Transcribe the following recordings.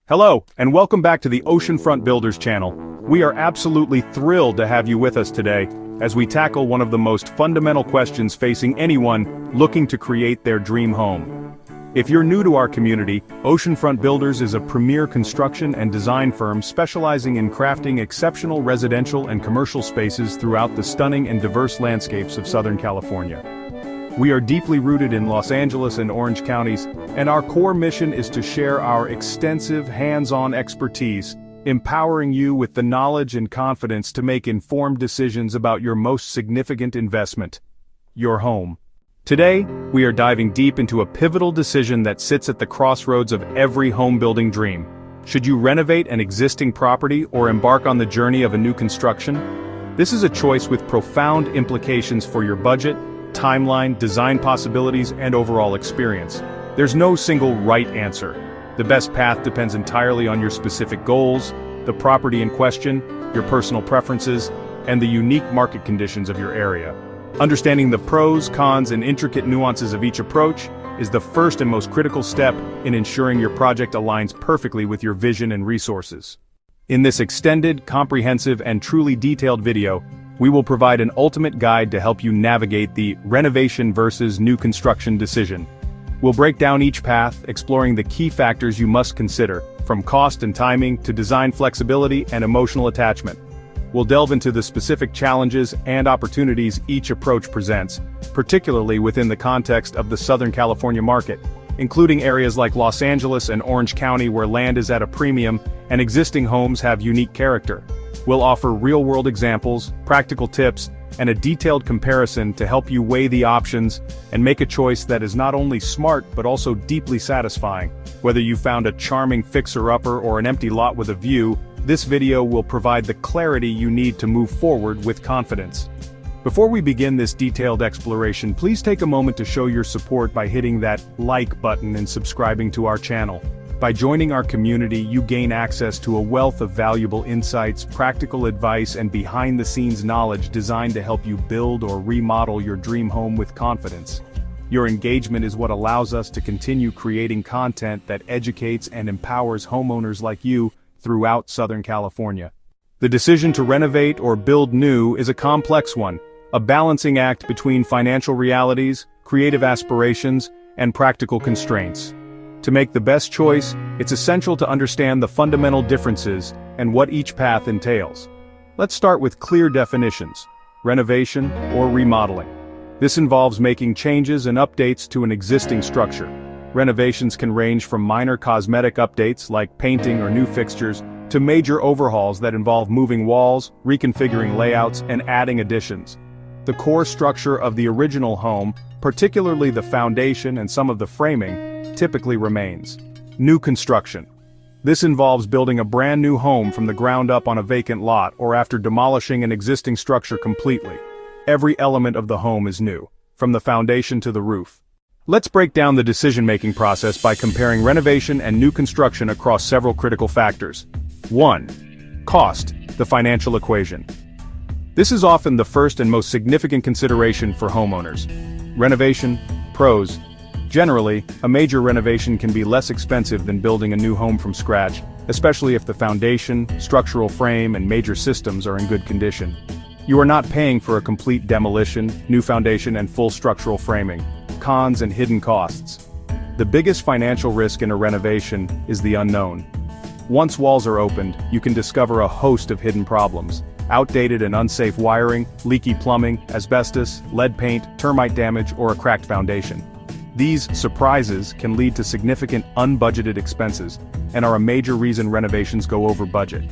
Hello, and welcome back to the Oceanfront Builders channel. We are absolutely thrilled to have you with us today, as we tackle one of the most fundamental questions facing anyone looking to create their dream home. If you're new to our community, Oceanfront Builders is a premier construction and design firm specializing in crafting exceptional residential and commercial spaces throughout the stunning and diverse landscapes of Southern California. We are deeply rooted in Los Angeles and Orange counties, and our core mission is to share our extensive hands-on expertise, empowering you with the knowledge and confidence to make informed decisions about your most significant investment, your home. Today, we are diving deep into a pivotal decision that sits at the crossroads of every home-building dream. Should you renovate an existing property or embark on the journey of a new construction? This is a choice with profound implications for your budget, timeline, design possibilities, and overall experience. There's no single right answer. The best path depends entirely on your specific goals, the property in question, your personal preferences, and the unique market conditions of your area. Understanding the pros, cons, and intricate nuances of each approach is the first and most critical step in ensuring your project aligns perfectly with your vision and resources. In this extended, comprehensive, and truly detailed video, we will provide an ultimate guide to help you navigate the renovation versus new construction decision. We'll break down each path, exploring the key factors you must consider, from cost and timing to design flexibility and emotional attachment. We'll delve into the specific challenges and opportunities each approach presents, particularly within the context of the Southern California market, including areas like Los Angeles and Orange County where land is at a premium and existing homes have unique character. We'll offer real-world examples, practical tips, and a detailed comparison to help you weigh the options and make a choice that is not only smart but also deeply satisfying. Whether you found a charming fixer-upper or an empty lot with a view, this video will provide the clarity you need to move forward with confidence. Before we begin this detailed exploration, please take a moment to show your support by hitting that like button and subscribing to our channel. By joining our community, you gain access to a wealth of valuable insights, practical advice, and behind-the-scenes knowledge designed to help you build or remodel your dream home with confidence. Your engagement is what allows us to continue creating content that educates and empowers homeowners like you throughout Southern California. The decision to renovate or build new is a complex one, a balancing act between financial realities, creative aspirations, and practical constraints. To make the best choice, it's essential to understand the fundamental differences and what each path entails. Let's start with clear definitions: renovation or remodeling. This involves making changes and updates to an existing structure. Renovations can range from minor cosmetic updates like painting or new fixtures to major overhauls that involve moving walls, reconfiguring layouts, and adding additions. The core structure of the original home, particularly the foundation and some of the framing, typically remains. New construction. This involves building a brand new home from the ground up on a vacant lot or after demolishing an existing structure completely. Every element of the home is new, from the foundation to the roof. Let's break down the decision-making process by comparing renovation and new construction across several critical factors. 1. Cost, the financial equation. This is often the first and most significant consideration for homeowners. Renovation, pros. Generally, a major renovation can be less expensive than building a new home from scratch, especially if the foundation, structural frame, and major systems are in good condition. You are not paying for a complete demolition, new foundation, and full structural framing. Cons and hidden costs. The biggest financial risk in a renovation is the unknown. Once walls are opened, you can discover a host of hidden problems: outdated and unsafe wiring, leaky plumbing, asbestos, lead paint, termite damage, or a cracked foundation. These surprises can lead to significant unbudgeted expenses and are a major reason renovations go over budget.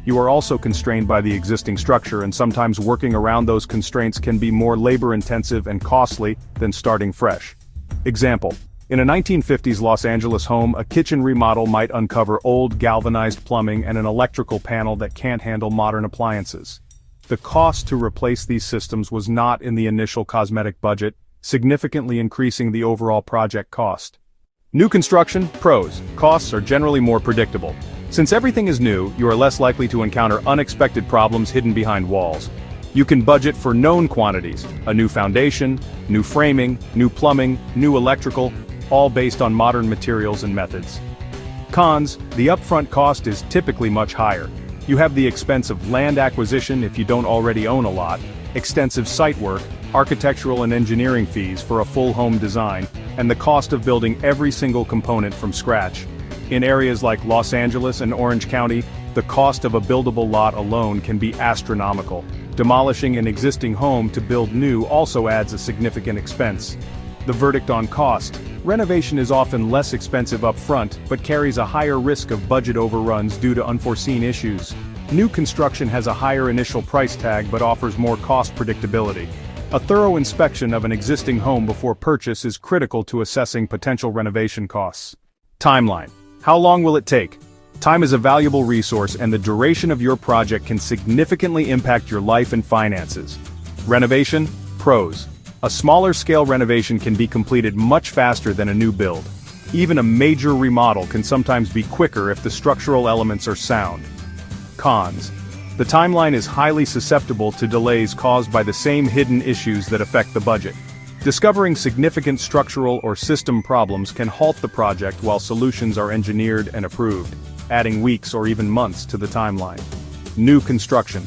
You are also constrained by the existing structure, and sometimes working around those constraints can be more labor-intensive and costly than starting fresh. Example: in a 1950s Los Angeles home, a kitchen remodel might uncover old galvanized plumbing and an electrical panel that can't handle modern appliances. The cost to replace these systems was not in the initial cosmetic budget, significantly increasing the overall project cost. New construction, pros. Costs are generally more predictable. Since everything is new, you are less likely to encounter unexpected problems hidden behind walls. You can budget for known quantities: a new foundation, new framing, new plumbing, new electrical, all based on modern materials and methods. Cons: the upfront cost is typically much higher. You have the expense of land acquisition if you don't already own a lot, extensive site work, architectural and engineering fees for a full home design, and the cost of building every single component from scratch. In areas like Los Angeles and Orange County, the cost of a buildable lot alone can be astronomical. Demolishing an existing home to build new also adds a significant expense. The verdict on cost: renovation is often less expensive up front, but carries a higher risk of budget overruns due to unforeseen issues. New construction has a higher initial price tag but offers more cost predictability. A thorough inspection of an existing home before purchase is critical to assessing potential renovation costs. Timeline: how long will it take? Time is a valuable resource, and the duration of your project can significantly impact your life and finances. Renovation: pros. A smaller scale renovation can be completed much faster than a new build. Even a major remodel can sometimes be quicker if the structural elements are sound. Cons: the timeline is highly susceptible to delays caused by the same hidden issues that affect the budget. Discovering significant structural or system problems can halt the project while solutions are engineered and approved, adding weeks or even months to the timeline. New construction.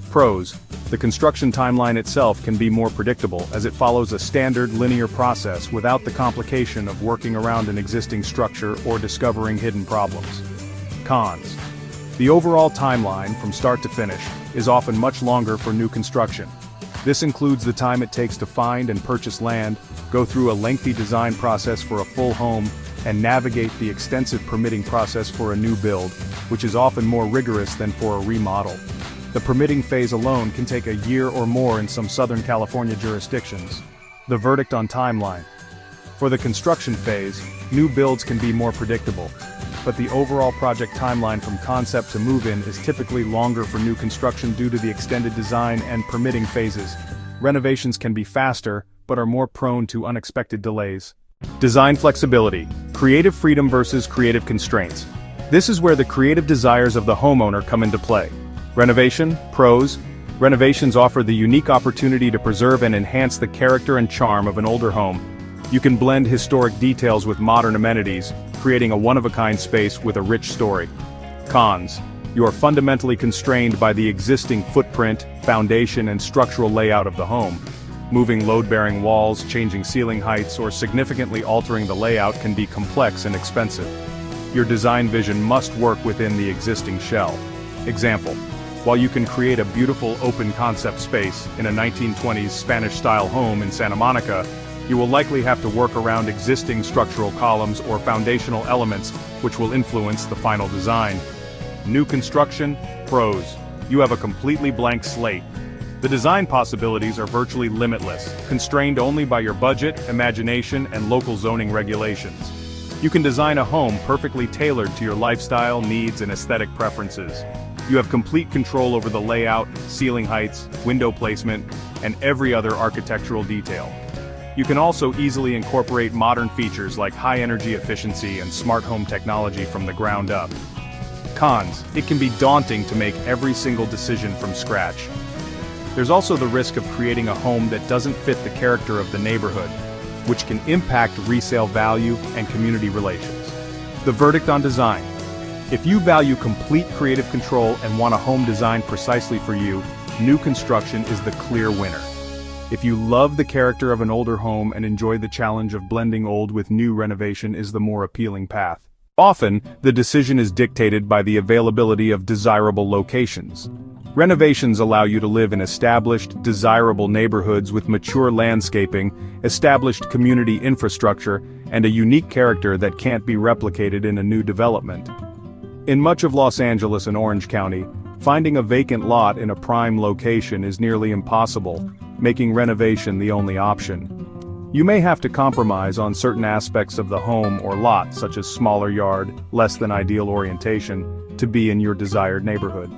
Pros: the construction timeline itself can be more predictable as it follows a standard linear process without the complication of working around an existing structure or discovering hidden problems. Cons: the overall timeline from start to finish is often much longer for new construction. This includes the time it takes to find and purchase land, go through a lengthy design process for a full home, and navigate the extensive permitting process for a new build, which is often more rigorous than for a remodel. The permitting phase alone can take a year or more in some Southern California jurisdictions. The verdict on timeline: for the construction phase, new builds can be more predictable, but the overall project timeline from concept to move-in is typically longer for new construction due to the extended design and permitting phases. Renovations can be faster, but are more prone to unexpected delays. Design flexibility: creative freedom versus creative constraints. This is where the creative desires of the homeowner come into play. Renovation: pros. Renovations offer the unique opportunity to preserve and enhance the character and charm of an older home. You can blend historic details with modern amenities, creating a one-of-a-kind space with a rich story. Cons: you are fundamentally constrained by the existing footprint, foundation, and structural layout of the home. Moving load-bearing walls, changing ceiling heights, or significantly altering the layout can be complex and expensive. Your design vision must work within the existing shell. Example: while you can create a beautiful open-concept space in a 1920s Spanish-style home in Santa Monica, you will likely have to work around existing structural columns or foundational elements, which will influence the final design. New construction: pros. You have a completely blank slate. The design possibilities are virtually limitless, constrained only by your budget, imagination, and local zoning regulations. You can design a home perfectly tailored to your lifestyle, needs, and aesthetic preferences. You have complete control over the layout, ceiling heights, window placement, and every other architectural detail. You can also easily incorporate modern features like high energy efficiency and smart home technology from the ground up. Cons: it can be daunting to make every single decision from scratch. There's also the risk of creating a home that doesn't fit the character of the neighborhood, which can impact resale value and community relations. The verdict on design: if you value complete creative control and want a home designed precisely for you, new construction is the clear winner. If you love the character of an older home and enjoy the challenge of blending old with new, renovation is the more appealing path. Often, the decision is dictated by the availability of desirable locations. Renovations allow you to live in established, desirable neighborhoods with mature landscaping, established community infrastructure, and a unique character that can't be replicated in a new development. In much of Los Angeles and Orange County, finding a vacant lot in a prime location is nearly impossible, making renovation the only option. You may have to compromise on certain aspects of the home or lot, such as smaller yard, less than ideal orientation, to be in your desired neighborhood.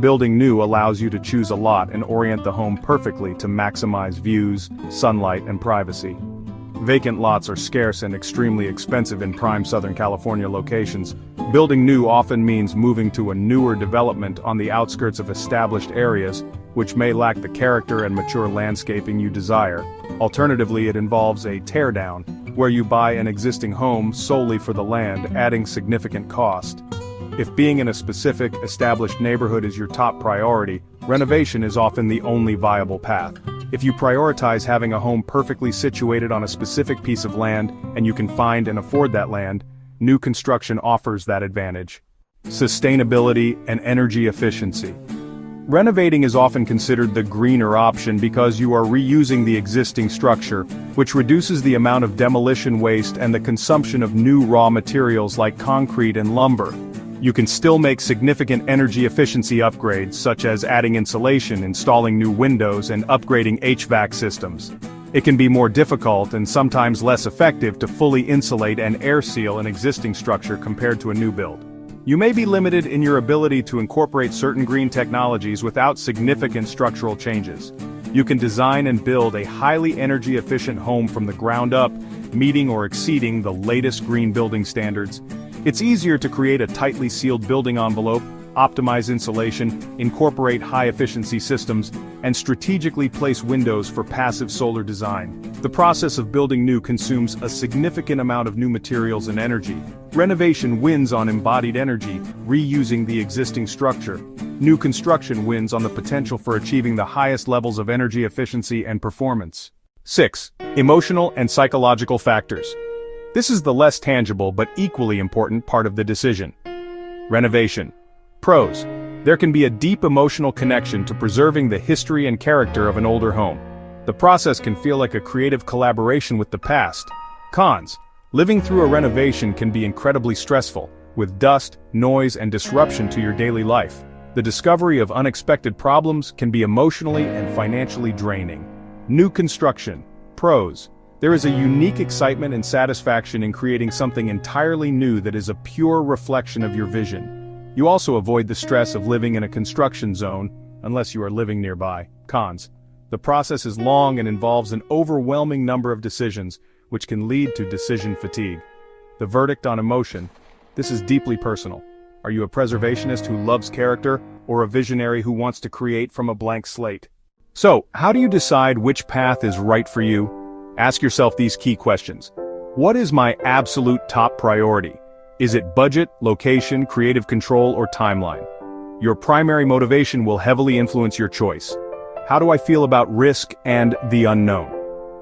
Building new allows you to choose a lot and orient the home perfectly to maximize views, sunlight, and privacy. Vacant lots are scarce and extremely expensive in prime Southern California locations. Building new often means moving to a newer development on the outskirts of established areas, which may lack the character and mature landscaping you desire. Alternatively, it involves a teardown, where you buy an existing home solely for the land, adding significant cost. If being in a specific, established neighborhood is your top priority, renovation is often the only viable path. If you prioritize having a home perfectly situated on a specific piece of land, and you can find and afford that land, new construction offers that advantage. Sustainability and energy efficiency. Renovating is often considered the greener option because you are reusing the existing structure, which reduces the amount of demolition waste and the consumption of new raw materials like concrete and lumber. You can still make significant energy efficiency upgrades, such as adding insulation, installing new windows, and upgrading HVAC systems. It can be more difficult and sometimes less effective to fully insulate and air seal an existing structure compared to a new build. You may be limited in your ability to incorporate certain green technologies without significant structural changes. You can design and build a highly energy-efficient home from the ground up, meeting or exceeding the latest green building standards. It's easier to create a tightly sealed building envelope, optimize insulation, incorporate high-efficiency systems, and strategically place windows for passive solar design. The process of building new consumes a significant amount of new materials and energy. Renovation wins on embodied energy, reusing the existing structure. New construction wins on the potential for achieving the highest levels of energy efficiency and performance. 6. Emotional and psychological factors. This is the less tangible but equally important part of the decision. Renovation. Pros. There can be a deep emotional connection to preserving the history and character of an older home. The process can feel like a creative collaboration with the past. Cons. Living through a renovation can be incredibly stressful, with dust, noise, and disruption to your daily life. The discovery of unexpected problems can be emotionally and financially draining. New construction. Pros. There is a unique excitement and satisfaction in creating something entirely new that is a pure reflection of your vision. You also avoid the stress of living in a construction zone, unless you are living nearby. Cons. The process is long and involves an overwhelming number of decisions, which can lead to decision fatigue. The verdict on emotion. This is deeply personal. Are you a preservationist who loves character, or a visionary who wants to create from a blank slate? So, how do you decide which path is right for you? Ask yourself these key questions. What is my absolute top priority? Is it budget, location, creative control, or timeline? Your primary motivation will heavily influence your choice. How do I feel about risk and the unknown?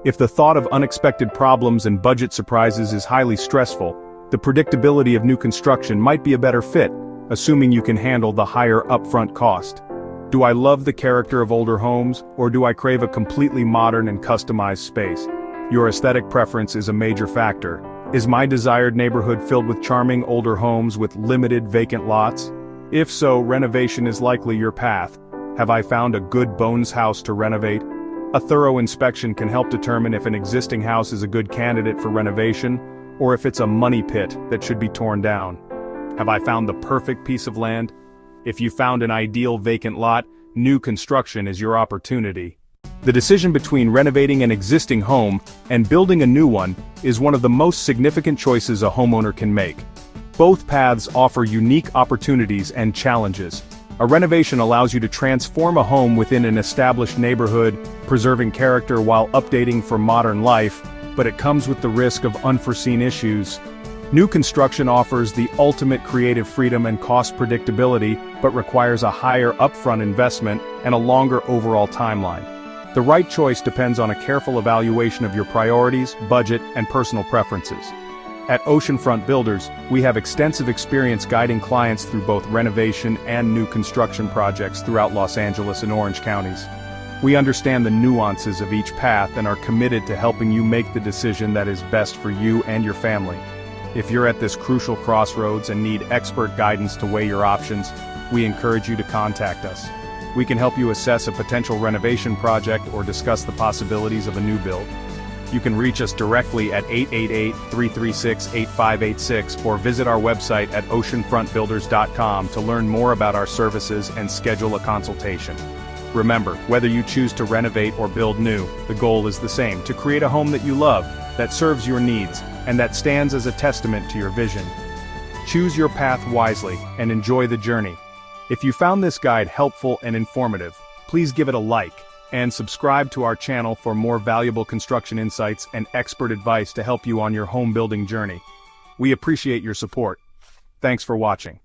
If the thought of unexpected problems and budget surprises is highly stressful, the predictability of new construction might be a better fit, assuming you can handle the higher upfront cost. Do I love the character of older homes, or do I crave a completely modern and customized space? Your aesthetic preference is a major factor. Is my desired neighborhood filled with charming older homes with limited vacant lots? If so, renovation is likely your path. Have I found a good bones house to renovate? A thorough inspection can help determine if an existing house is a good candidate for renovation, or if it's a money pit that should be torn down. Have I found the perfect piece of land? If you found an ideal vacant lot, new construction is your opportunity. The decision between renovating an existing home and building a new one is one of the most significant choices a homeowner can make. Both paths offer unique opportunities and challenges. A renovation allows you to transform a home within an established neighborhood, preserving character while updating for modern life, but it comes with the risk of unforeseen issues. New construction offers the ultimate creative freedom and cost predictability, but requires a higher upfront investment and a longer overall timeline. The right choice depends on a careful evaluation of your priorities, budget, and personal preferences. At Oceanfront Builders, we have extensive experience guiding clients through both renovation and new construction projects throughout Los Angeles and Orange counties. We understand the nuances of each path and are committed to helping you make the decision that is best for you and your family. If you're at this crucial crossroads and need expert guidance to weigh your options, we encourage you to contact us. We can help you assess a potential renovation project or discuss the possibilities of a new build. You can reach us directly at 888-336-8586 or visit our website at oceanfrontbuilders.com to learn more about our services and schedule a consultation. Remember, whether you choose to renovate or build new, the goal is the same: to create a home that you love, that serves your needs, and that stands as a testament to your vision. Choose your path wisely and enjoy the journey. If you found this guide helpful and informative, please give it a like, and subscribe to our channel for more valuable construction insights and expert advice to help you on your home building journey. We appreciate your support. Thanks for watching.